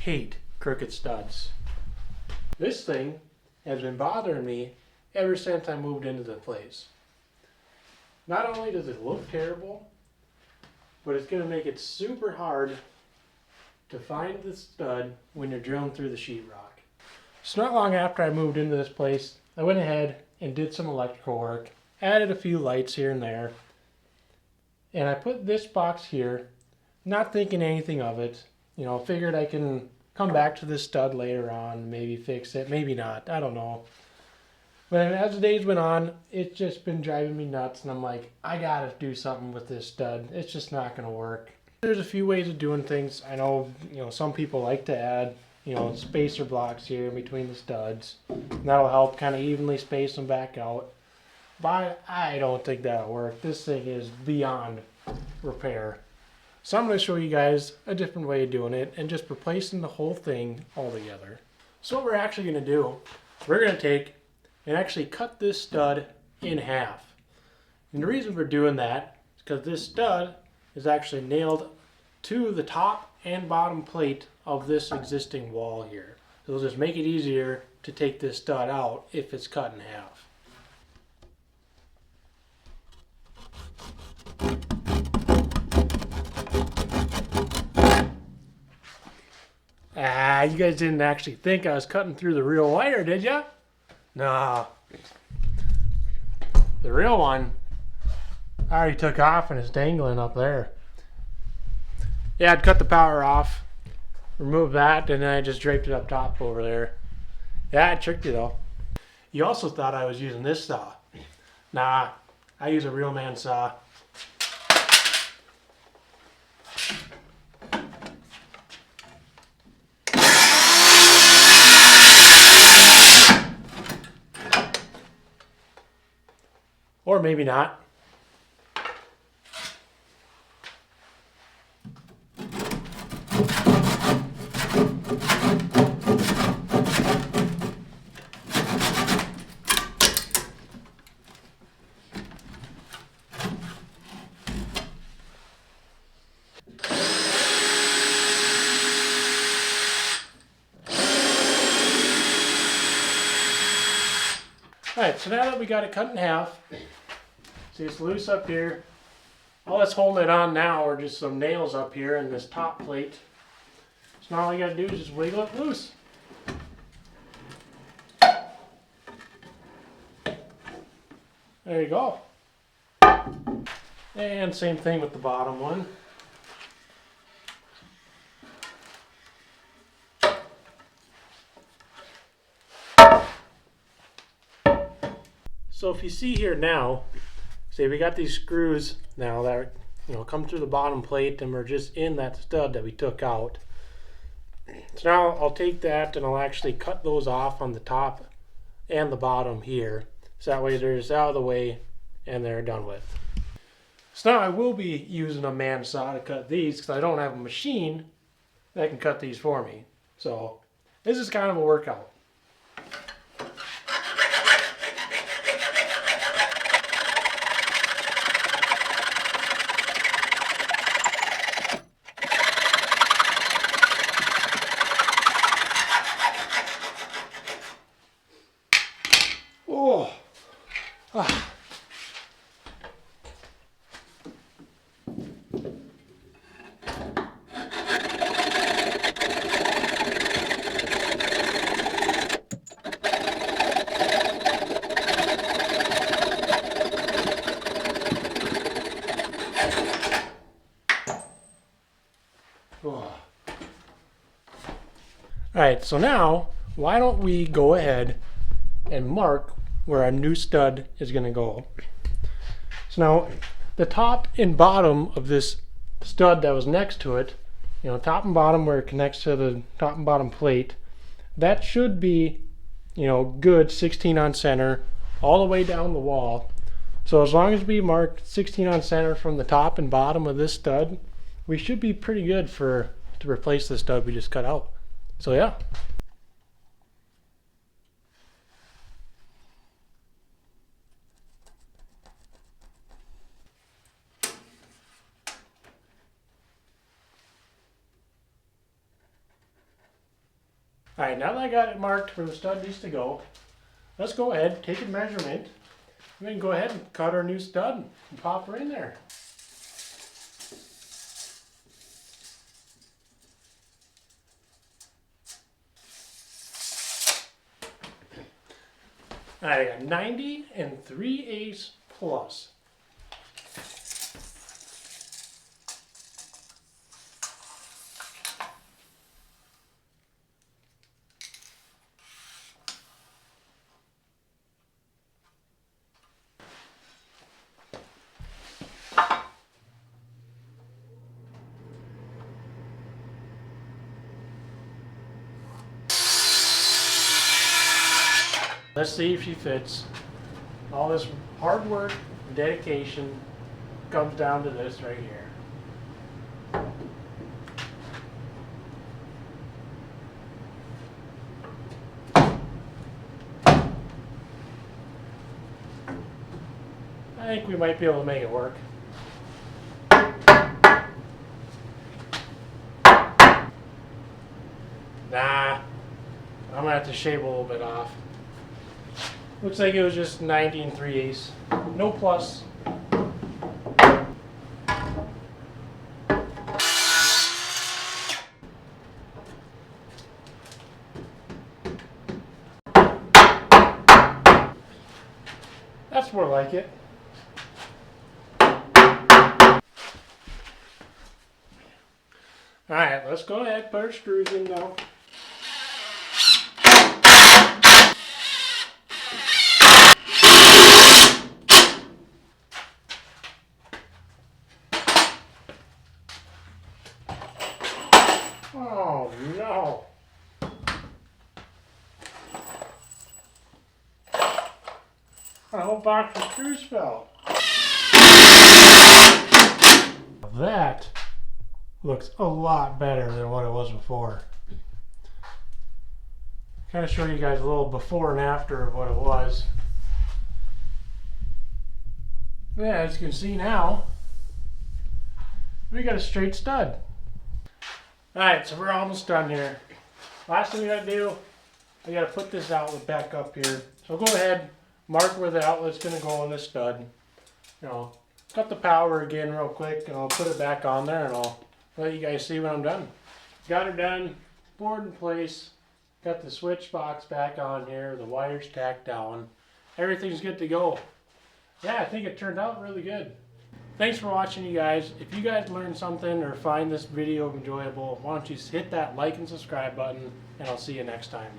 hate crooked studs. This thing has been bothering me ever since I moved into the place. Not only does it look terrible, but it's going to make it super hard to find the stud when you're drilling through the sheetrock. So not long after I moved into this place, I went ahead and did some electrical work, added a few lights here and there, and I put this box here, not thinking anything of it. You know, figured I can come back to this stud later on, maybe fix it, maybe not, I don't know. But as the days went on, it's just been driving me nuts, and I'm like, I gotta do something with this stud. It's just not gonna work. There's a few ways of doing things. I know, some people like to add, spacer blocks here in between the studs. And that'll help kind of evenly space them back out. But I don't think that'll work. This thing is beyond repair. So I'm going to show you guys a different way of doing it and just replacing the whole thing altogether. So what we're actually going to do, we're going to take and actually cut this stud in half. And the reason we're doing that is because this stud is actually nailed to the top and bottom plate of this existing wall here. So it'll just make it easier to take this stud out if it's cut in half. You guys didn't actually think I was cutting through the real wire, did ya? Nah. The real one I already took off and it's dangling up there. Yeah, I'd cut the power off, remove that, and then I just draped it up top over there. Yeah, I tricked you though. You also thought I was using this saw. Nah, I use a real man saw. Or maybe not. Alright, so now that we got it cut in half, see it's loose up here. All that's holding it on now are just some nails up here in this top plate. So now all you gotta do is just wiggle it loose. There you go. And same thing with the bottom one. So if you see here now, see we got these screws now that come through the bottom plate and we're just in that stud that we took out. So now I'll take that and I'll actually cut those off on the top and the bottom here. So that way they're just out of the way and they're done with. So now I will be using a man saw to cut these because I don't have a machine that can cut these for me. So this is kind of a workout. Oh. Ah. Alright, so now why don't we go ahead and mark where our new stud is going to go. So now the top and bottom of this stud that was next to it, top and bottom where it connects to the top and bottom plate, that should be good 16 on center all the way down the wall. So as long as we mark 16 on center from the top and bottom of this stud, we should be pretty good to replace the stud we just cut out. So yeah. Alright, now that I got it marked where the stud needs to go, let's go ahead, take a measurement, and then go ahead and cut our new stud and pop her in there. Alright, I got 90 3/8 plus. Let's see if she fits. All this hard work and dedication comes down to this right here. I think we might be able to make it work. Nah, I'm gonna have to shave a little bit off. Looks like it was just 90 3/8. No plus. That's more like it. Alright, let's go ahead, put our screws in now. Oh no! A whole box of screws fell. That looks a lot better than what it was before. Kind of show you guys a little before and after of what it was. Yeah, as you can see now, we got a straight stud. Alright, so we're almost done here. Last thing we gotta do, we gotta put this outlet back up here. So go ahead, mark where the outlet's gonna go on this stud. You know, cut the power again real quick, and I'll put it back on there, and I'll let you guys see when I'm done. Got her done, board in place, got the switch box back on here, the wires tacked down. Everything's good to go. Yeah, I think it turned out really good. Thanks for watching, you guys. If you guys learned something or find this video enjoyable, why don't you hit that like and subscribe button, and I'll see you next time.